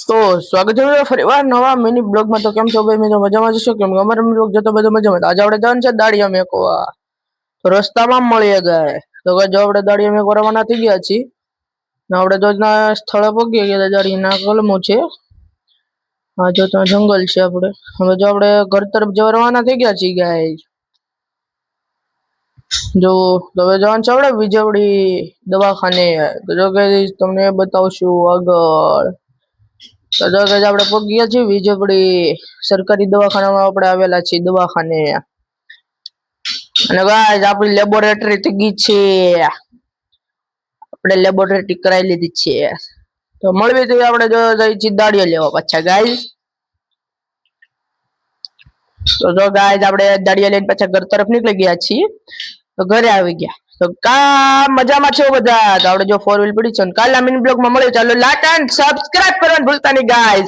તો સ્વાગત છે ફરીવાર નવા મિની બ્લોગમાં। તો કેમ છો ભાઈ મિત્રો? મજામાં જશો? કેમ અમારો બ્લોગ જતો બધો મજામાં। આજે આપણે જવાનું છે દાડિયા મેકવા। તો રસ્તામાં મળીએ ગયા તો જો આપણે દાડિયા મેકવા રવાના થઈ ગયા છીએ ને આપણે જો સ્થળે પહોંચી ગયા દાડિયાના કલમો છે। હા જો તો જંગલ છે આપણે। હવે જો આપણે ઘર તરફ જવા રવાના થઈ ગયા છીએ ગાઈસ। જો હવે જવાનું છે આપણે વિજવડી દવાખાને। તો જો ગાઈસ તમને બતાવશું આગળ। તો જો ગાઈસ આપણે પહોંચી ગયા છીએ વિજવડી સરકારી દવાખાનામાં આપણે આવેલા છીએ દવાખાને। અને ગાઈસ આપણી લેબોરેટરી થઈ ગઈ છે। આપણે લેબોરેટરી કરાવી લીધી છે। તો મળવી તો આપણે જો જઈ છીએ દાડિયા લેવા પાછા ગાઈસ। તો જો ગાઈસ આપણે દાડિયા લઈને પાછા ઘર તરફ નીકળી ગયા છીએ। તો ઘરે આવી ગયા। તો કા મજામાં છો બધા? તો આપણે જો 4 વ્હીલ પડી છે। કાલના મિની બ્લોગમાં મળ્યો। ચાલો લાઈક એન્ડ સબસ્ક્રાઇબ કરવાનું ભૂલતા નહીં ગાઈસ।